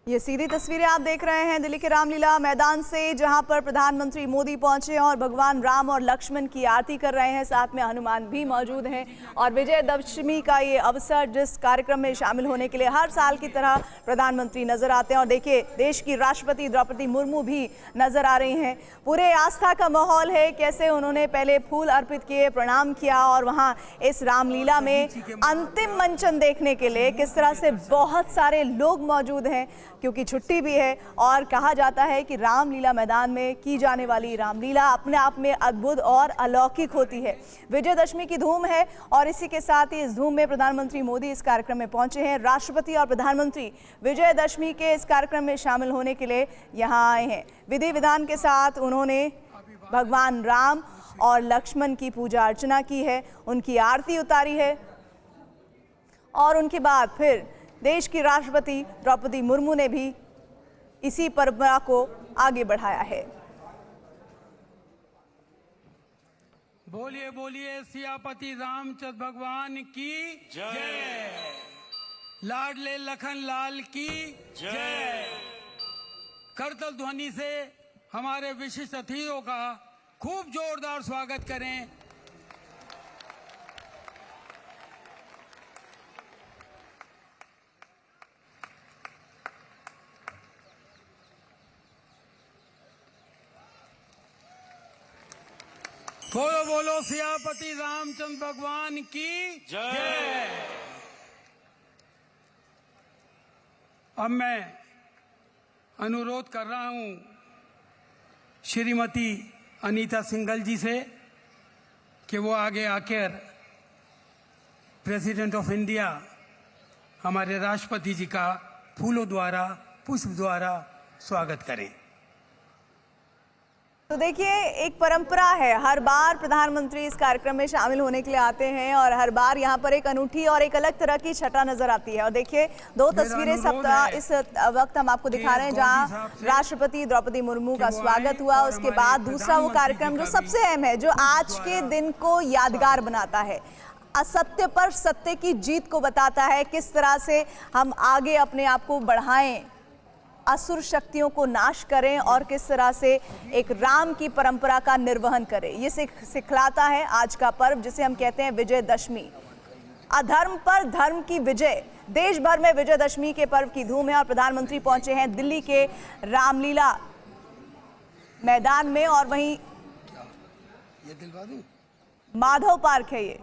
ये सीधी तस्वीरें आप देख रहे हैं दिल्ली के रामलीला मैदान से, जहां पर प्रधानमंत्री मोदी पहुंचे हैं और भगवान राम और लक्ष्मण की आरती कर रहे हैं। साथ में हनुमान भी मौजूद हैं और विजयदशमी का ये अवसर जिस कार्यक्रम में शामिल होने के लिए हर साल की तरह प्रधानमंत्री नजर आते हैं। और देखिए, देश की राष्ट्रपति द्रौपदी मुर्मू भी नजर आ रही हैं। पूरे आस्था का माहौल है। कैसे उन्होंने पहले फूल अर्पित किए, प्रणाम किया और वहाँ इस रामलीला में अंतिम मंचन देखने के लिए किस तरह से बहुत सारे लोग मौजूद हैं, क्योंकि छुट्टी भी है। और कहा जाता है कि रामलीला मैदान में की जाने वाली रामलीला अपने आप में अद्भुत और अलौकिक होती है। विजयदशमी की धूम है और इसी के साथ ही इस धूम में प्रधानमंत्री मोदी इस कार्यक्रम में पहुंचे हैं। राष्ट्रपति और प्रधानमंत्री विजयदशमी के इस कार्यक्रम में शामिल होने के लिए यहाँ आए हैं। विधि विधान के साथ उन्होंने भगवान राम और लक्ष्मण की पूजा अर्चना की है, उनकी आरती उतारी है और उनके बाद फिर देश की राष्ट्रपति द्रौपदी मुर्मू ने भी इसी परंपरा को आगे बढ़ाया है। बोलिए बोलिए सियापति रामचंद्र भगवान की जय, लाडले लखन लाल की जय। करतल ध्वनि से हमारे विशिष्ट अतिथियों का खूब जोरदार स्वागत करें। बोलो बोलो सियापति रामचंद्र भगवान की जय। अब मैं अनुरोध कर रहा हूं श्रीमती अनीता सिंघल जी से कि वो आगे आकर प्रेसिडेंट ऑफ इंडिया हमारे राष्ट्रपति जी का फूलों द्वारा, पुष्प द्वारा स्वागत करें। तो देखिए, एक परंपरा है, हर बार प्रधानमंत्री इस कार्यक्रम में शामिल होने के लिए आते हैं और हर बार यहाँ पर एक अनूठी और एक अलग तरह की छटा नजर आती है। और देखिए, दो तस्वीरें इस वक्त हम आपको दिखा रहे हैं जहाँ राष्ट्रपति द्रौपदी मुर्मू का स्वागत हुआ। उसके बाद दूसरा वो कार्यक्रम जो सबसे अहम है, जो आज के दिन को यादगार बनाता है, असत्य पर सत्य की जीत को बताता है, किस तरह से हम आगे अपने आप को बढ़ाएं, असुर शक्तियों को नाश करें और किस तरह से एक राम की परंपरा का निर्वहन करें। ये सिखलाता है आज का पर्व, जिसे हम कहते हैं विजयदशमी। अधर्म पर धर्म की विजय। देश भर में विजयदशमी के पर्व की धूम है और प्रधानमंत्री पहुंचे हैं दिल्ली के रामलीला मैदान में और वहीं माधव पार्क है ये,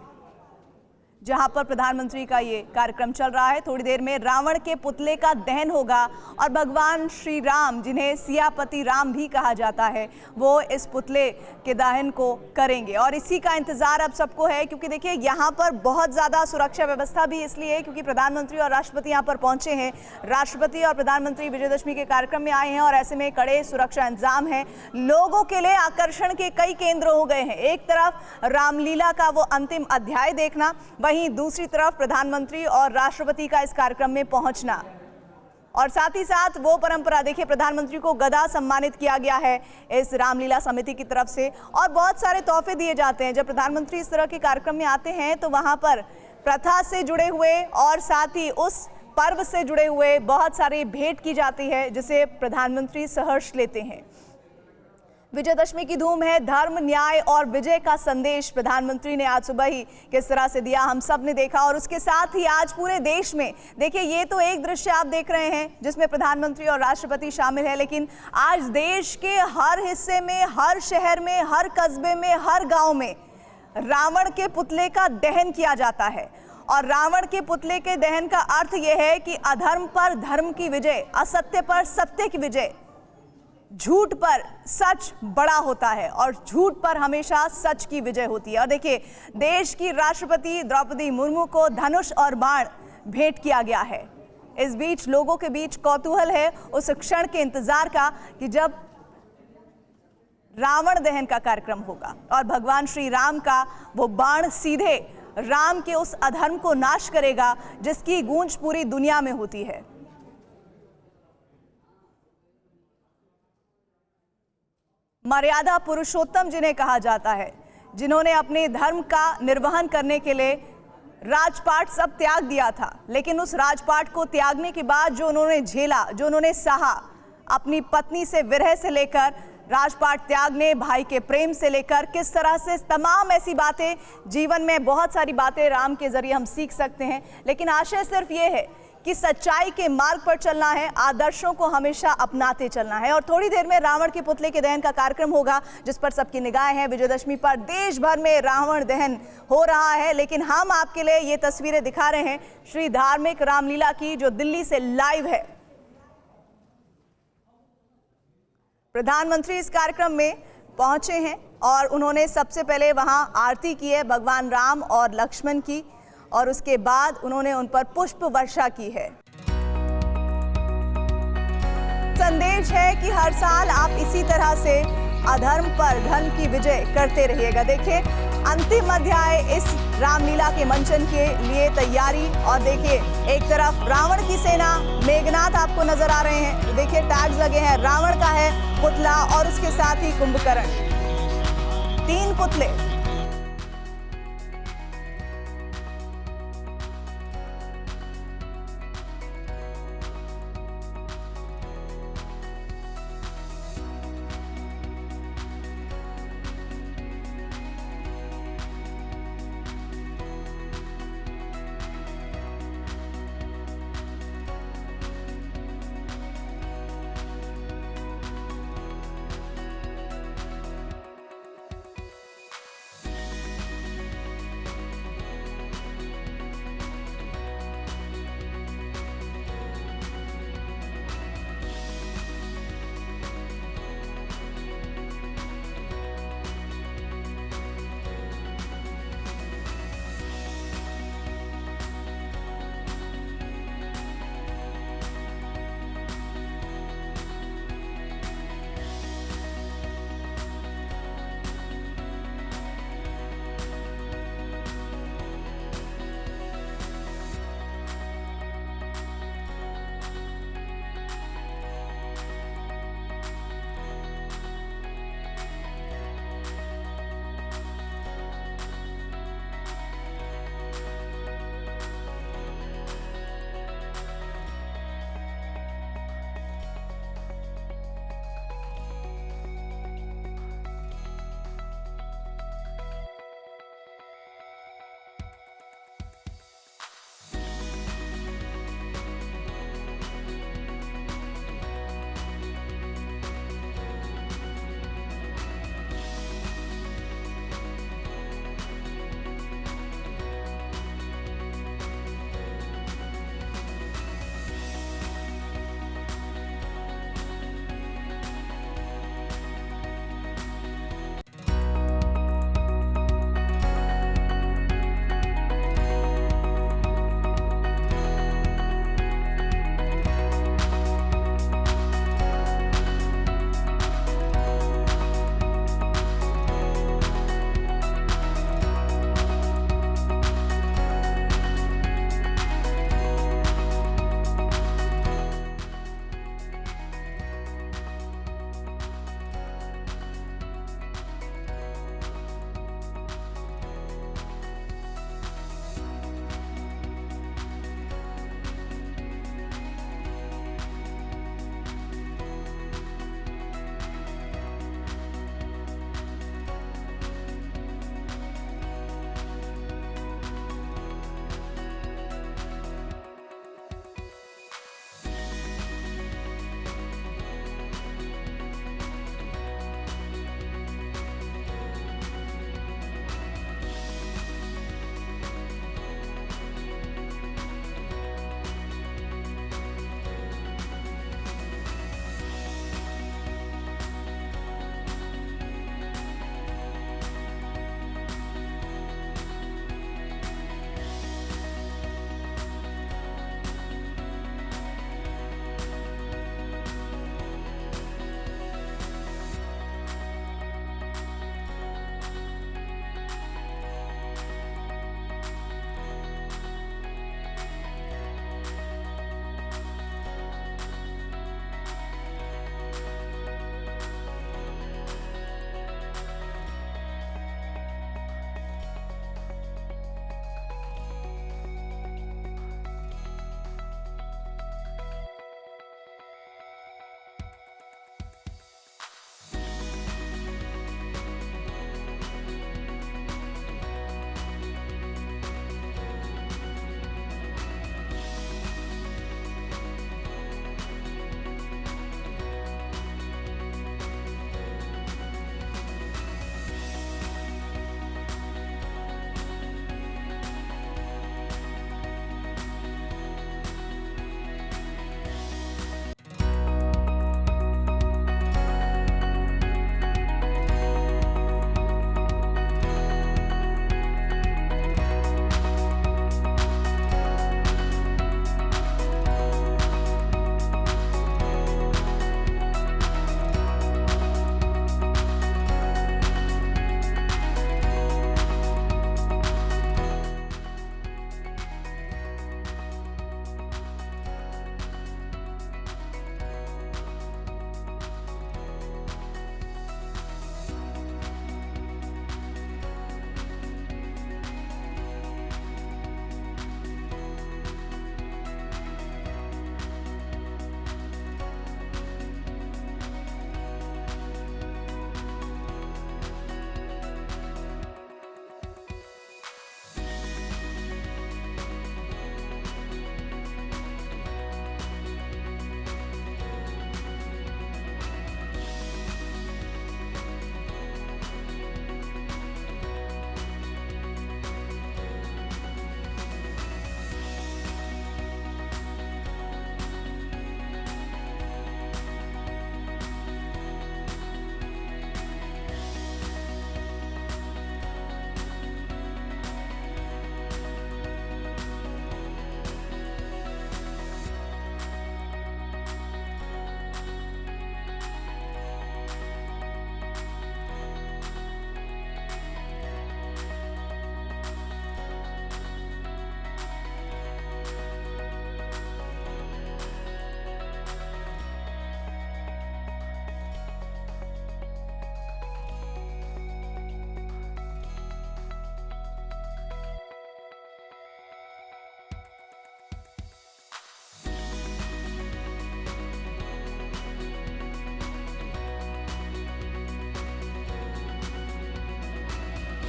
जहां पर प्रधानमंत्री का ये कार्यक्रम चल रहा है। थोड़ी देर में रावण के पुतले का दहन होगा और भगवान श्री राम, जिन्हें सियापति राम भी कहा जाता है, वो इस पुतले के दहन को करेंगे। और इसी का इंतजार अब सबको है, क्योंकि देखिए यहाँ पर बहुत ज़्यादा सुरक्षा व्यवस्था भी इसलिए है क्योंकि प्रधानमंत्री और राष्ट्रपति यहाँ पर पहुँचे हैं। राष्ट्रपति और प्रधानमंत्री विजयदशमी के कार्यक्रम में आए हैं और ऐसे में कड़े सुरक्षा इंतजाम हैं। लोगों के लिए आकर्षण के कई केंद्र हो गए हैं। एक तरफ रामलीला का वो अंतिम अध्याय देखना, वहीं दूसरी तरफ प्रधानमंत्री और राष्ट्रपति का इस कार्यक्रम में पहुंचना और साथ ही साथ वो परंपरा। देखिए, प्रधानमंत्री को गदा सम्मानित किया गया है इस रामलीला समिति की तरफ से और बहुत सारे तोहफे दिए जाते हैं। जब प्रधानमंत्री इस तरह के कार्यक्रम में आते हैं तो वहां पर प्रथा से जुड़े हुए और साथ ही उस पर्व से जुड़े हुए बहुत सारी भेंट की जाती है, जिसे प्रधानमंत्री सहर्ष लेते हैं। विजयदशमी की धूम है, धर्म, न्याय और विजय का संदेश प्रधानमंत्री ने आज सुबह ही किस तरह से दिया, हम सब ने देखा। और उसके साथ ही आज पूरे देश में देखिए, ये तो एक दृश्य आप देख रहे हैं जिसमें प्रधानमंत्री और राष्ट्रपति शामिल है, लेकिन आज देश के हर हिस्से में, हर शहर में, हर कस्बे में, हर गांव में रावण के पुतले का दहन किया जाता है। और रावण के पुतले के दहन का अर्थ यह है कि अधर्म पर धर्म की विजय, असत्य पर सत्य की विजय, झूठ पर सच बड़ा होता है और झूठ पर हमेशा सच की विजय होती है। और देखिए, देश की राष्ट्रपति द्रौपदी मुर्मू को धनुष और बाण भेंट किया गया है। इस बीच लोगों के बीच कौतूहल है उस क्षण के इंतजार का कि जब रावण दहन का कार्यक्रम होगा और भगवान श्री राम का वो बाण सीधे राम के उस अधर्म को नाश करेगा जिसकी गूंज पूरी दुनिया में होती है। मर्यादा पुरुषोत्तम जिन्हें कहा जाता है, जिन्होंने अपने धर्म का निर्वहन करने के लिए राजपाट सब त्याग दिया था, लेकिन उस राजपाट को त्यागने के बाद जो उन्होंने झेला, जो उन्होंने सहा, अपनी पत्नी से विरह से लेकर राजपाट त्यागने, भाई के प्रेम से लेकर किस तरह से तमाम ऐसी बातें, जीवन में बहुत सारी बातें राम के जरिए हम सीख सकते हैं। लेकिन आशय सिर्फ ये है कि सच्चाई के मार्ग पर चलना है, आदर्शों को हमेशा अपनाते चलना है। और थोड़ी देर में रावण के पुतले के दहन का कार्यक्रम होगा, जिस पर सबकी निगाहें हैं। विजयदशमी पर देश भर में रावण दहन हो रहा है, लेकिन हम आपके लिए ये तस्वीरें दिखा रहे हैं श्री धार्मिक रामलीला की, जो दिल्ली से लाइव है। प्रधानमंत्री इस कार्यक्रम में पहुंचे हैं और उन्होंने सबसे पहले वहां आरती की है भगवान राम और लक्ष्मण की, और उसके बाद उन्होंने उन पर पुष्प वर्षा की है। संदेश है कि हर साल आप इसी तरह से अधर्म पर धर्म की विजय करते रहिएगा। देखिए, अंतिम अध्याय इस रामलीला के मंचन के लिए तैयारी। और देखिए, एक तरफ रावण की सेना, मेघनाथ आपको नजर आ रहे हैं। देखिए, टैग्स लगे हैं, रावण का है पुतला और उसके साथ ही कुंभकर्ण, 3 पुतले।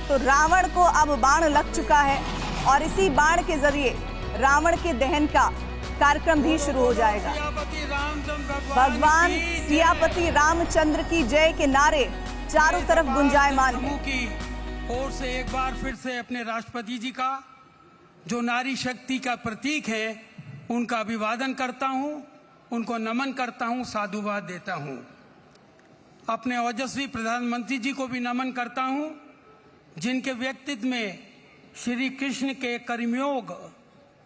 तो रावण को अब बाण लग चुका है और इसी बाण के जरिए रावण के दहन का कार्यक्रम भी शुरू हो जाएगा। सियापति रामचंद्र भगवान सियापति रामचंद्र की जय के नारे चारों तरफ गुंजायमान हैं। की ओर से एक बार फिर से अपने राष्ट्रपति जी का, जो नारी शक्ति का प्रतीक है, उनका अभिवादन करता हूं, उनको नमन करता हूं, साधुवाद देता हूं। अपने ओजस्वी प्रधानमंत्री जी को भी नमन करता हूं, जिनके व्यक्तित्व में श्री कृष्ण के कर्मयोग,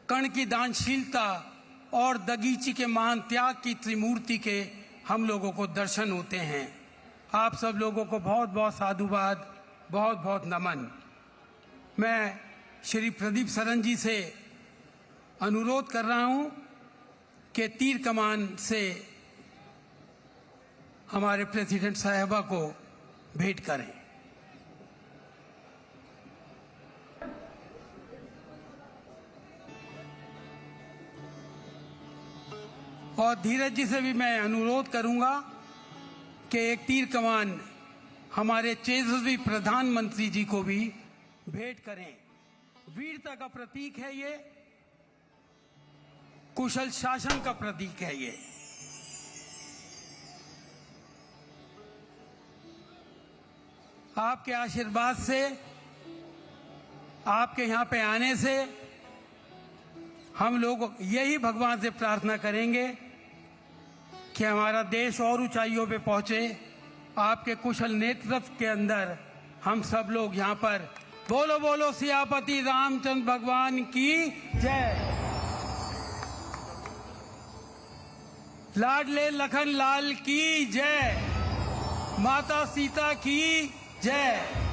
कर्ण की दानशीलता और दगीची के महान त्याग की त्रिमूर्ति के हम लोगों को दर्शन होते हैं। आप सब लोगों को बहुत बहुत साधुवाद, बहुत बहुत नमन। मैं श्री प्रदीप सरन जी से अनुरोध कर रहा हूं कि तीर कमान से हमारे प्रेसिडेंट साहिबा को भेंट करें। और धीरज जी से भी मैं अनुरोध करूंगा कि एक तीर कमान हमारे तेजस्वी प्रधानमंत्री जी को भी भेंट करें। वीरता का प्रतीक है ये, कुशल शासन का प्रतीक है ये। आपके आशीर्वाद से, आपके यहाँ पे आने से हम लोग यही भगवान से प्रार्थना करेंगे कि हमारा देश और ऊंचाइयों पे पहुंचे। आपके कुशल नेतृत्व के अंदर हम सब लोग यहाँ पर बोलो बोलो सियापति रामचंद्र भगवान की जय। लाडले लखन लाल की जय। माता सीता की जय।